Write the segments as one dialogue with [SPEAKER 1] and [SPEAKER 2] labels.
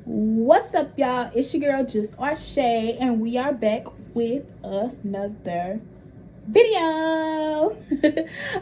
[SPEAKER 1] What's up, y'all? It's your girl Just Shay, and we are back with another video.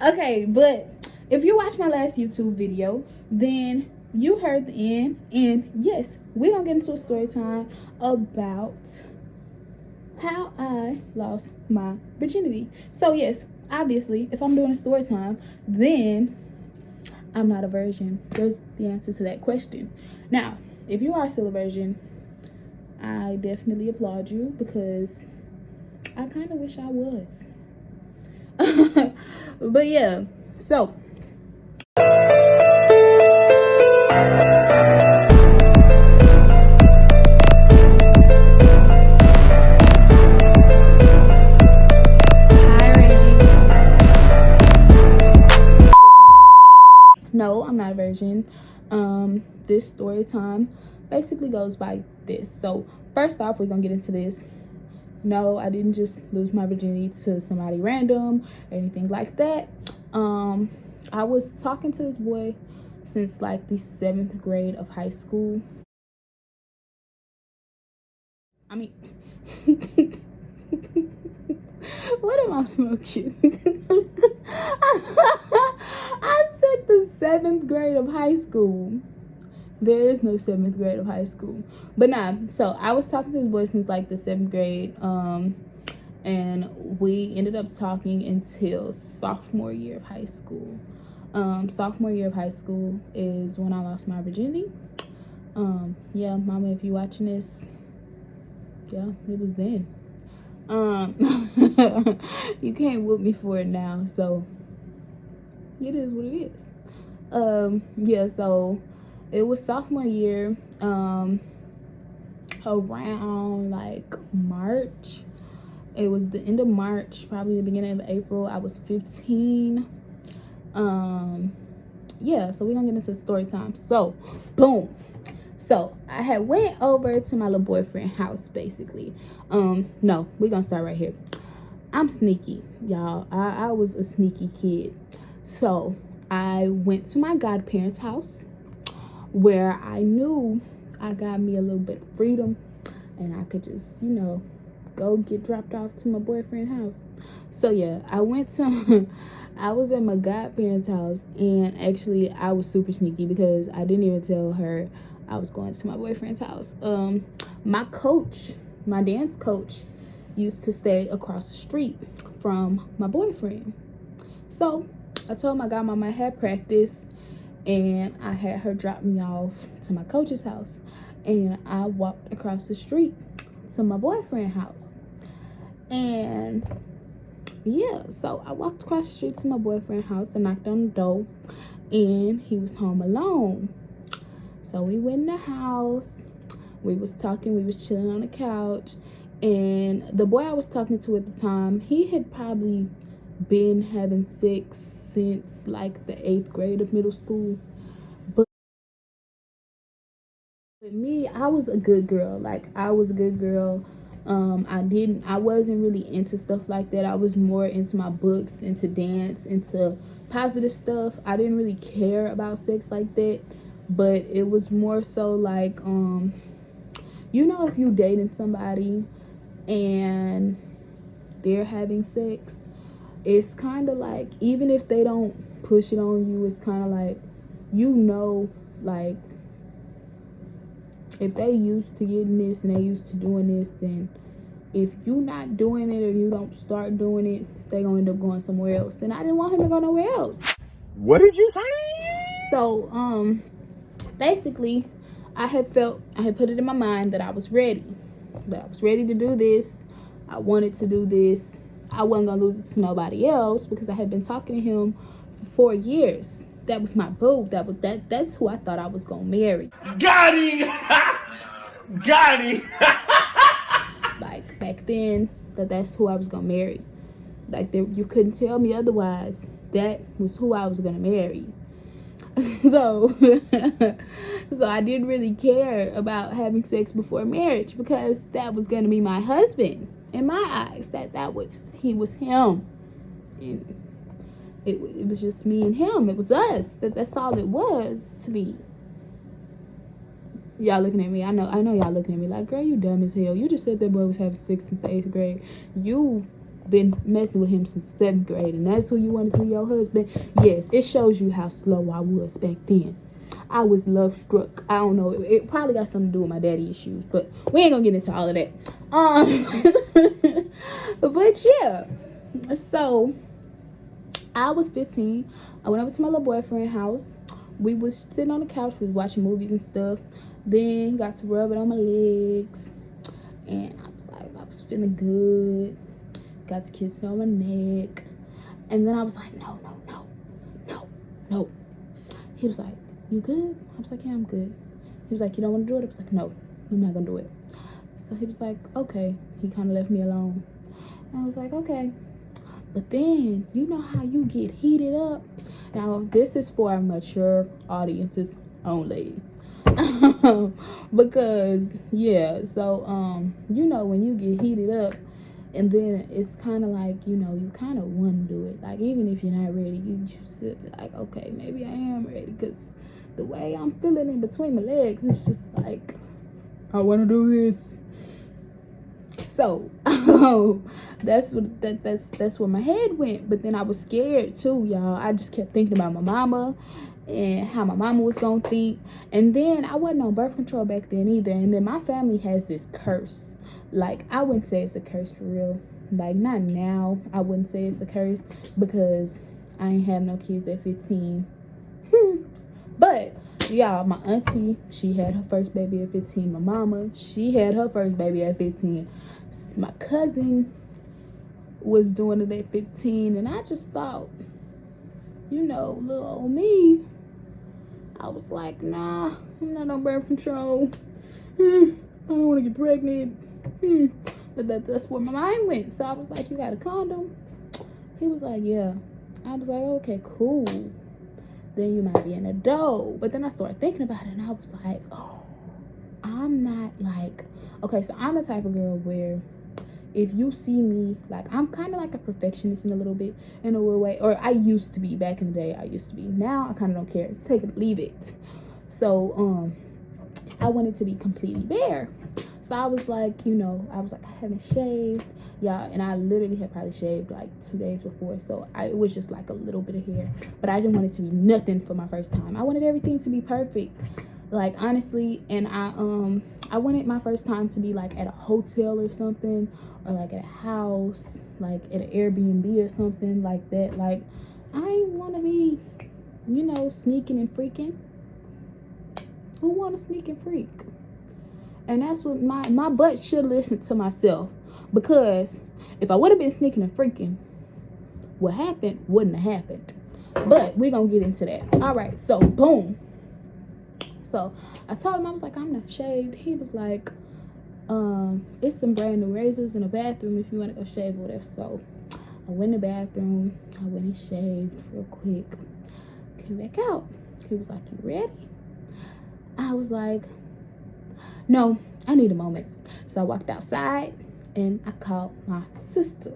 [SPEAKER 1] Okay, but if you watched my last YouTube video, then you heard the end, and yes, we're gonna get into a story time about how I lost my virginity. So yes, obviously, if I'm doing a story time, then I'm not a virgin. There's the answer to that question. Now, if you are still a virgin, I definitely applaud you because I kind of wish I was. But yeah, so no, I'm not a virgin. This story time basically goes by this. So first off, we're gonna get into this. No, I didn't just lose my virginity to somebody random or anything like that. I was talking to this boy since like the 7th grade of high school. I mean, what am I smoking? I said the 7th grade of high school. There is no 7th grade of high school. But nah, so I was talking to this boy since like the 7th grade. And we ended up talking until sophomore year of high school. Sophomore year of high school is when I lost my virginity. Yeah, mama, if you watching this, yeah, it was then. You can't whoop me for it now, so it is what it is. Yeah, so it was sophomore year, around like March. It was the end of March, probably the beginning of April. I was 15. Yeah, so we're gonna get into story time. So boom. So I had went over to my little boyfriend's house, basically. No, we're gonna start right here. I'm sneaky, y'all. I was a sneaky kid. So I went to my godparents' house where I knew I got me a little bit of freedom and I could just, go get dropped off to my boyfriend's house. So yeah, I was at my godparents' house, and actually I was super sneaky because I didn't even tell her I was going to my boyfriend's house. My dance coach used to stay across the street from my boyfriend. So I told my godmama I had practice, and I had her drop me off to my coach's house, and I walked across the street to my boyfriend's house. And yeah, so I walked across the street to my boyfriend's house and knocked on the door, and he was home alone. So we went in the house, we was talking, we was chilling on the couch, and the boy I was talking to at the time, he had probably been having sex since like the 8th grade of middle school. But with me, I was a good girl. I wasn't really into stuff like that. I was more into my books, into dance, into positive stuff. I didn't really care about sex like that, but it was more so like, if you dating somebody and they're having sex, it's kind of like, even if they don't push it on you, it's kind of like, like, if they used to getting this and they used to doing this, then if you not doing it or you don't start doing it, they gonna end up going somewhere else. And I didn't want him to go nowhere else.
[SPEAKER 2] What did you say?
[SPEAKER 1] So basically I had put it in my mind that I was ready to do this. I wanted to do this. I wasn't gonna lose it to nobody else because I had been talking to him for 4 years. That was my boo. That's who I thought I was gonna marry.
[SPEAKER 2] Got him! Got him!
[SPEAKER 1] Like back then, that's who I was gonna marry. Like you couldn't tell me otherwise. That was who I was gonna marry. So I didn't really care about having sex before marriage because that was gonna be my husband in my eyes. He was him, and it was just me and him. It was us. That's all it was to me. Y'all looking at me. I know y'all looking at me like, girl, you dumb as hell. You just said that boy was having sex since the 8th grade. You been messing with him since 7th grade, and that's who you wanted to be your husband. Yes, it shows you how slow I was back then. I was love struck. I don't know. It probably got something to do with my daddy issues, but we ain't gonna get into all of that. But yeah. So I was 15. I went over to my little boyfriend's house. We was sitting on the couch. We was watching movies and stuff. Then he got to rub it on my legs, and I was feeling good. Got to kiss him on my neck, and then I was like, no. He was like, you good? I was like, yeah, I'm good. He was like, you don't want to do it? I was like, no, I'm not gonna do it. So he was like, okay. He kind of left me alone. I was like, okay. But then, you know how you get heated up? Now, this is for mature audiences only. Because, yeah, so, you know, when you get heated up, and then it's kind of like, you know, you kind of want to do it. Like, even if you're not ready, you just be like, okay, maybe I am ready. Because the way I'm feeling in between my legs, it's just like, I want to do this. So that's where my head went. But then I was scared too, y'all. I just kept thinking about my mama and how my mama was gonna think. And then I wasn't on birth control back then either. And then my family has this curse. Like, I wouldn't say it's a curse for real. Like, not now. I wouldn't say it's a curse because I ain't have no kids at 15. But y'all, my auntie, she had her first baby at 15. My mama, she had her first baby at 15. My cousin was doing it at 15, and I just thought, you know, little old me, I was like, nah, I'm not on birth control. I don't want to get pregnant. But that's where my mind went. So I was like, you got a condom? He was like, yeah. I was like, okay, cool. Then you might be an adult. But then I started thinking about it, and I was like, oh, I'm not like, okay, so I'm the type of girl where if you see me, like, I'm kind of like a perfectionist in a little bit, in a weird way. Or I used to be. Back in the day, I used to be. Now, I kind of don't care. It's take it, leave it. So, I wanted to be completely bare. So I was like, you know, I haven't shaved. Yeah, and I literally had probably shaved like 2 days before. So it was just like a little bit of hair. But I didn't want it to be nothing for my first time. I wanted everything to be perfect. Like, honestly, and I wanted my first time to be like at a hotel or something, or like at a house, like at an Airbnb or something like that. Like, I ain't want to be, you know, sneaking and freaking. Who want to sneak and freak? And that's what my butt should listen to myself. Because if I would have been sneaking and freaking, what happened wouldn't have happened. But we're going to get into that. All right, so boom. So I told him, I was like, I'm not shaved. He was like, it's some brand new razors in the bathroom if you want to go shave or whatever. So I went in the bathroom. I went and shaved real quick. Came back out. He was like, you ready? I was like, no, I need a moment. So I walked outside and I called my sister.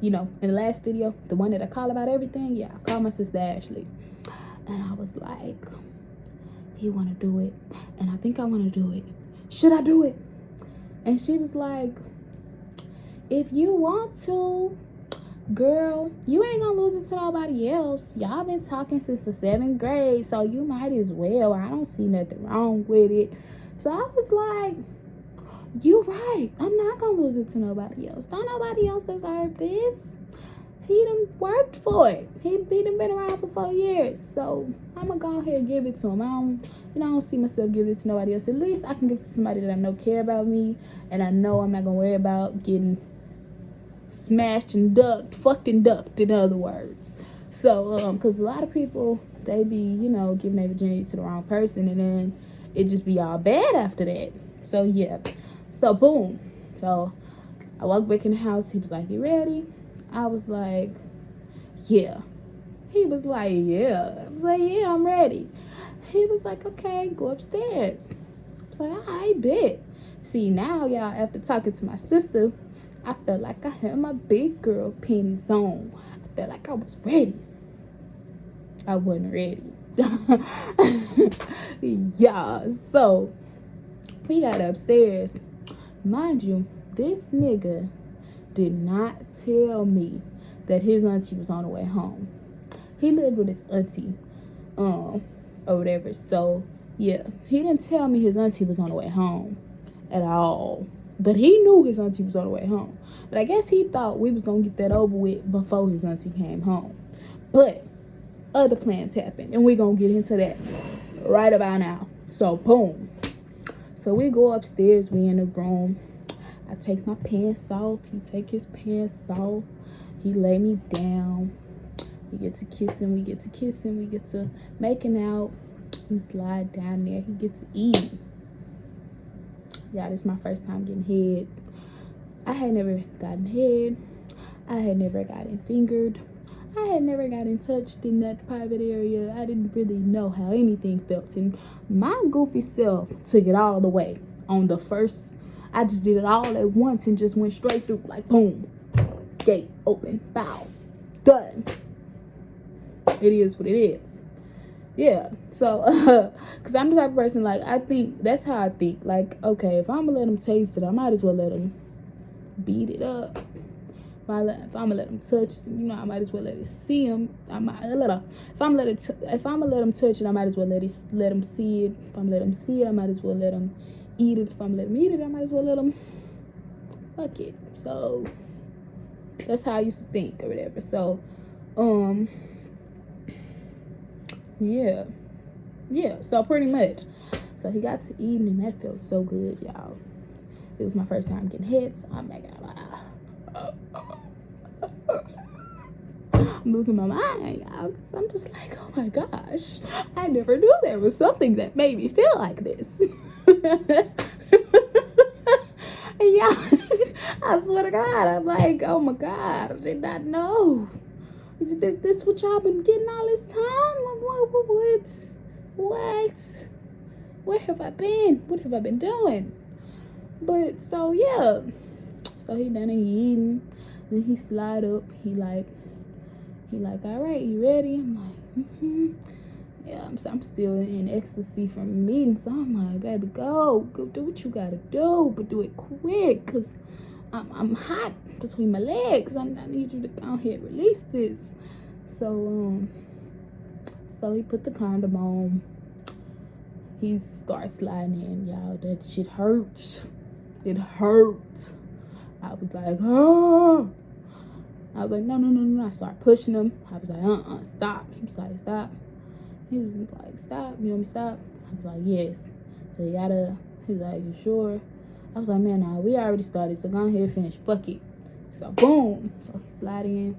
[SPEAKER 1] You know, in the last video, the one that I call about everything, yeah, I called my sister Ashley. And I was like, he want to do it. And I think I want to do it. Should I do it? And she was like, if you want to, girl, you ain't gonna lose it to nobody else. Y'all been talking since the 7th grade, so you might as well. I don't see nothing wrong with it. So I was like, you right. I'm not gonna lose it to nobody else. Don't nobody else deserve this. He done worked for it. He done been around for 4 years. So I'm gonna go ahead and give it to him. I don't see myself giving it to nobody else. At least I can give it to somebody that I know care about me, and I know I'm not gonna worry about getting smashed and fucked and ducked, in other words. So, because a lot of people, they be, you know, giving their virginity to the wrong person, and then it just be all bad after that. So, yeah. So, boom. So, I walked back in the house. He was like, you ready? I was like, yeah. He was like, yeah. I was like, yeah, I'm ready. He was like, okay, go upstairs. I was like, I bet. See, now, y'all, after talking to my sister, I felt like I had my big girl panties on. I felt like I was ready. I wasn't ready. Yeah, so we got upstairs. Mind you, this nigga did not tell me that his auntie was on the way home. He lived with his auntie, or whatever. So yeah, he didn't tell me his auntie was on the way home at all. But he knew his auntie was on the way home. But I guess he thought we was gonna get that over with before his auntie came home. But other plans happened, and we're gonna get into that right about now. So boom. So we go upstairs, we in the room. I take my pants off, he take his pants off, he lay me down. We get to kissing, we get to making out. He slide down there, he get to eating. Yeah, this is my first time getting head. I had never gotten head. I had never gotten fingered. I had never gotten touched in that private area. I didn't really know how anything felt. And my goofy self took it all the way. On the first, I just did it all at once and just went straight through. Like, boom. Gate open. Bow. Done. It is what it is. Yeah. So, because I'm the type of person, like, I think, that's how I think. Like, okay, if I'm going to let them taste it, I might as well let them beat it up. If I'm gonna let them touch, I might as well let it see them. If I'm gonna let them touch it, I might as well let them see it. If I'm gonna let them see it, I might as well let them eat it. If I'm gonna let them eat it, I might as well let them fuck it. So that's how I used to think or whatever. So, yeah. So pretty much, so he got to eating, and that felt so good, y'all. It was my first time getting hit, so I'm making I'm losing my mind, y'all, because I'm just like, oh my gosh, I never knew there was something that made me feel like this. Yeah, I swear to God, I'm like, oh my God, I did not know. This what y'all been getting all this time? What? Where have I been? What have I been doing? But so yeah, so he done eating. Then he slide up. He like, all right, you ready? I'm like, yeah. I'm still in ecstasy from the meeting. So I'm like, baby, go do what you gotta do, but do it quick, cause I'm hot between my legs. I need you to go ahead and release this. So he put the condom on. He starts sliding in, y'all. That shit hurts. It hurt. I was like, oh. I was like, no. I started pushing him. I was like, stop. He was like, stop. He was like, stop. You want me to stop? I was like, yes. So he was like, you sure? I was like, man, nah, we already started, so go ahead and finish. Fuck it. So boom. So he slid in.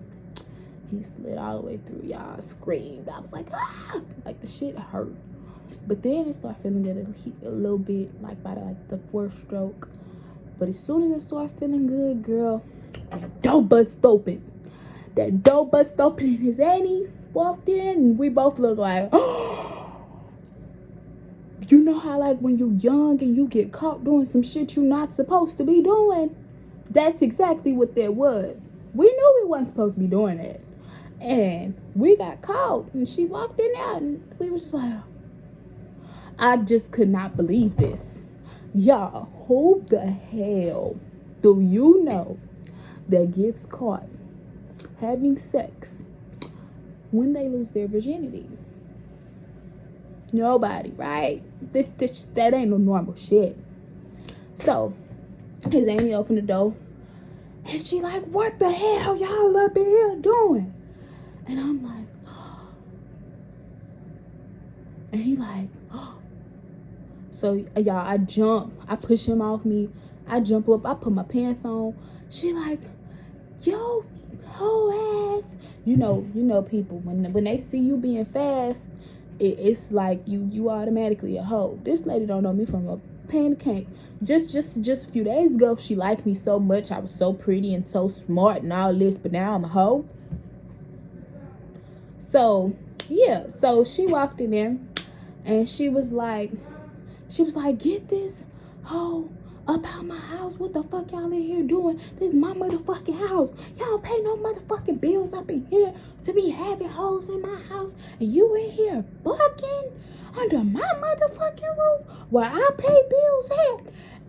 [SPEAKER 1] He slid all the way through, y'all. Screamed. I was like, ah! Like the shit hurt. But then it started feeling good a little bit, like by the fourth stroke. But as soon as it started feeling good, girl, that door bust open. And his auntie walked in, and we both looked like, oh. You know how, like, when you young and you get caught doing some shit you're not supposed to be doing? That's exactly what that was. We knew we wasn't supposed to be doing that. And we got caught, and she walked in there, and we was just like, I just could not believe this. Y'all, who the hell do you know that gets caught having sex when they lose their virginity? Nobody, right? That ain't no normal shit. So his auntie opened the door, and she like, what the hell y'all up in here doing? And I'm like, oh. And he like, oh. So y'all, I jump, I push him off me, I jump up, I put my pants on. She like, yo, hoe ass. You know people, when they see you being fast, it's like you automatically a hoe. This lady don't know me from a pancake. Just a few days ago, she liked me so much. I was so pretty and so smart and all this, but now I'm a hoe. So yeah, so she walked in there, and she was like, get this hoe about my house. What the fuck y'all in here doing? This is my motherfucking house. Y'all don't pay no motherfucking bills up in here to be having hoes in my house. And you in here fucking under my motherfucking roof where I pay bills at.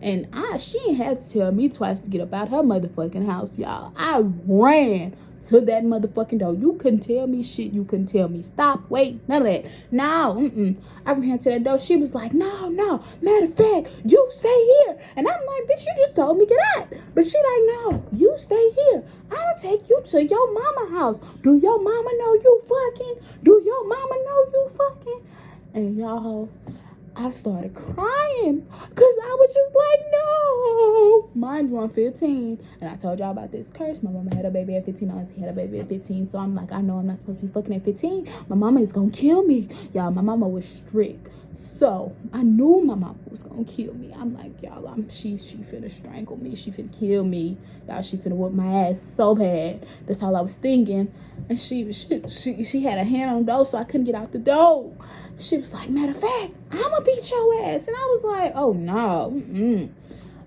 [SPEAKER 1] And she ain't had to tell me twice to get up out her motherfucking house, y'all. I ran to that motherfucking door. You couldn't tell me shit. You couldn't tell me stop, wait, none of that. No, I ran to that door. She was like, no. Matter of fact, you stay here. And I'm like, bitch, you just told me get out. But she like, no, you stay here. I'll take you to your mama house. Do your mama know you fucking? Do your mama know you fucking? And y'all, I started crying because I was just like, no. Mind you, I'm 15. And I told y'all about this curse. My mama had a baby at 15. My auntie had a baby at 15. So I'm like, I know I'm not supposed to be fucking at 15. My mama is going to kill me. Y'all, my mama was strict. So I knew my mama was going to kill me. I'm like, y'all, she finna strangle me. She finna kill me. Y'all, she finna whip my ass so bad. That's all I was thinking. And she had a hand on the door, so I couldn't get out the door. She was like, matter of fact, I'ma beat your ass. And I was like, oh no.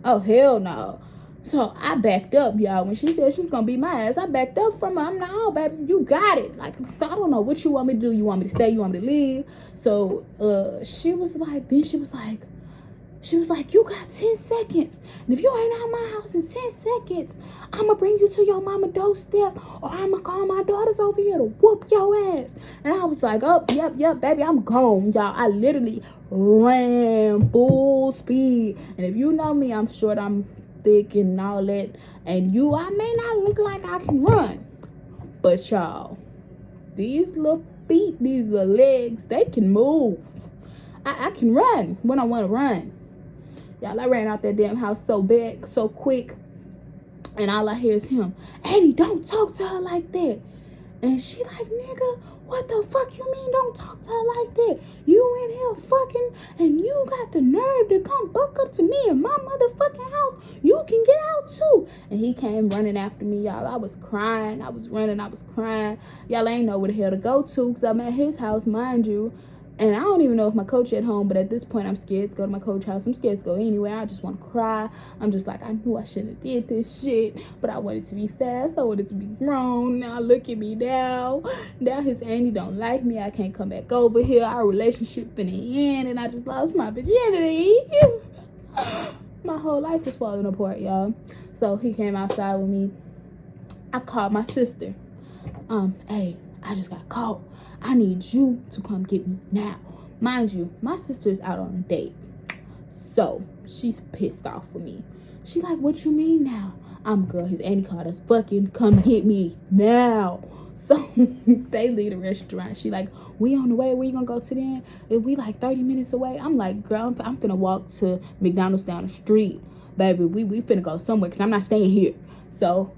[SPEAKER 1] Oh hell no. So I backed up, y'all. When she said she was gonna beat my ass, I backed up from her. I'm like, oh baby, you got it. Like, I don't know what you want me to do. You want me to stay? You want me to leave? So she was like, you got 10 seconds. And if you ain't out of my house in 10 seconds, I'ma bring you to your mama doorstep, or I'ma call my daughters over here to whoop your ass. And I was like, oh, yep, baby, I'm gone, y'all. I literally ran full speed. And if you know me, I'm short, I'm thick and all that. And I may not look like I can run. But y'all, these little feet, these little legs, they can move. I can run when I want to run. Y'all, I ran out that damn house so bad, so quick. And all I hear is him, Annie, don't talk to her like that. And she like, nigga, what the fuck you mean don't talk to her like that? You in here fucking, and you got the nerve to come buck up to me in my motherfucking house. You can get out too. And he came running after me, y'all. I was crying. I was running. I was crying. Y'all ain't know where the hell to go to because I'm at his house, mind you. And I don't even know if my coach at home, but at this point, I'm scared to go to my coach's house. I'm scared to go anywhere. I just want to cry. I'm just like, I knew I shouldn't have did this shit, but I wanted to be fast. I wanted to be grown. Now look at me now. Now his auntie don't like me. I can't come back over here. Our relationship in the end, and I just lost my virginity. My whole life is falling apart, y'all. So he came outside with me. I called my sister. Hey, I just got caught. I need you to come get me now. Mind you, my sister is out on a date. So, she's pissed off with me. She like, what you mean now? Girl, his auntie called us fucking come get me now. So, they leave the restaurant. She like, we on the way. Where you gonna go to then? If we like 30 minutes away. I'm like, girl, I'm finna walk to McDonald's down the street. Baby, we finna go somewhere because I'm not staying here. So,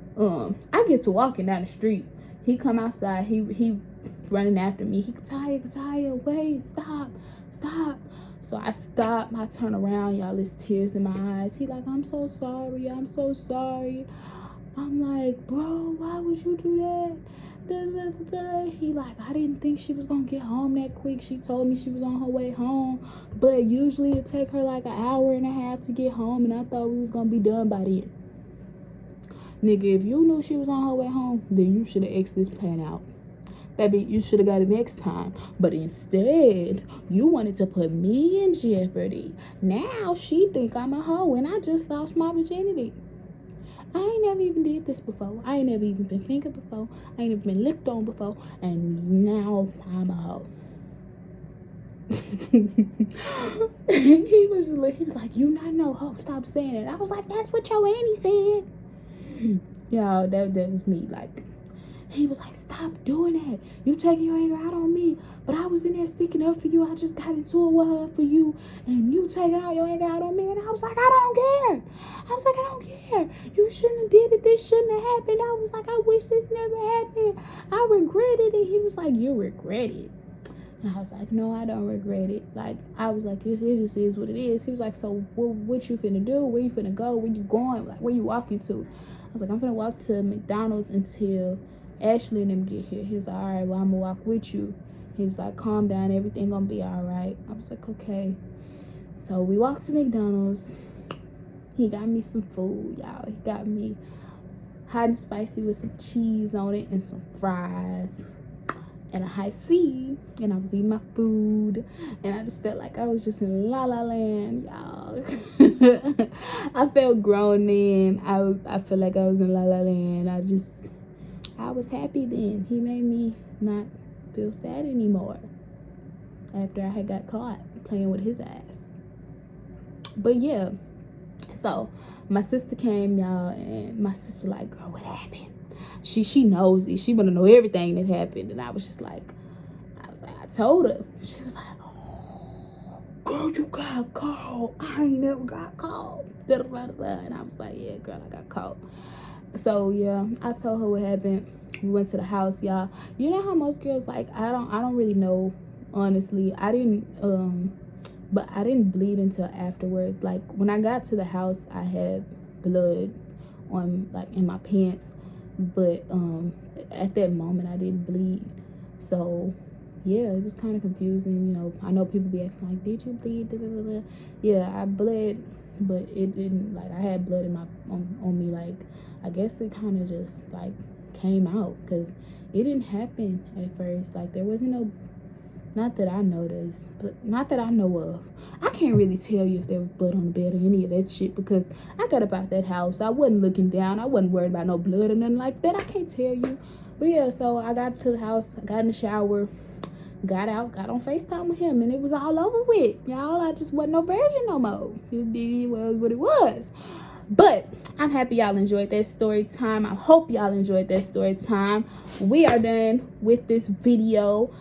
[SPEAKER 1] I get to walking down the street. He come outside. He running after me. He Kataya, wait, stop. So I stop. I turn around, y'all. There's tears in my eyes. He like, I'm so sorry. I'm like, bro, why would you do that? He like, I didn't think she was gonna get home that quick. She told me she was on her way home, but usually it take her like an hour and a half to get home, and I thought we was gonna be done by then. Nigga, if you knew she was on her way home, then you should have X'd this plan out. Baby, you should have got it next time. But instead, you wanted to put me in jeopardy. Now she think I'm a hoe and I just lost my virginity. I ain't never even did this before. I ain't never even been fingered before. I ain't never been licked on before. And now I'm a hoe. He was like, you not no hoe. Stop saying it. I was like, that's what your auntie said. Y'all, that was me. Like, he was like, stop doing that. You taking your anger out on me. But I was in there sticking up for you. I just got into it with her for you. And you taking all your anger out on me. And I was like, I don't care. I don't care. You shouldn't have did it. This shouldn't have happened. I was like, I wish this never happened. I regretted it. He was like, you regret it. And I was like, no, I don't regret it. Like, I was like, it just is what it is. He was like, so what you finna do? Where you finna go? Where you going? Like, where you walking to? I was like, I'm finna walk to McDonald's until Ashley and them get here. He was like, all right, well, I'm gonna walk with you. He was like, calm down, everything gonna be all right. I was like, okay. So we walked to McDonald's. he got me some food, y'all. He got me hot and spicy with some cheese on it and some fries and a high C, and I was eating my food, and I just felt like I was just in La La Land, y'all. I felt grown then. I feel like I was in La La Land. I was happy then. He made me not feel sad anymore after I had got caught playing with his ass. But yeah, so my sister came, y'all, and my sister like, girl, what happened? She knows it. She want to know everything that happened. And I was like, I told her. She was like, oh, girl, you got caught. I ain't never got caught. And I was like, yeah, girl, I got caught. So yeah, I told her what happened. We went to the house, y'all. You know how most girls, like, I don't really know, honestly. But I didn't bleed until afterwards. Like, when I got to the house, I had blood on, like, in my pants. But at that moment, I didn't bleed. So yeah, it was kind of confusing. You know, I know people be asking, like, did you bleed? Da, da, da, da. Yeah, I bled, but it didn't, like, I had blood in my on me. Like, I guess it kind of just, like, came out, because it didn't happen at first. Like, there wasn't no, not that I noticed, but not that I know of. I can't really tell you if there was blood on the bed or any of that shit, because I got up out that house. I wasn't looking down. I wasn't worried about no blood or nothing like that. I can't tell you. But yeah, so I got to the house. I got in the shower. Got out. Got on FaceTime with him. And it was all over with. Y'all, I just wasn't no virgin no more. It was what it was. But I'm happy y'all enjoyed that story time. I hope y'all enjoyed that story time. We are done with this video.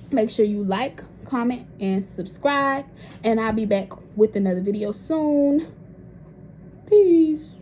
[SPEAKER 1] Make sure you like, comment, and subscribe. And I'll be back with another video soon. Peace.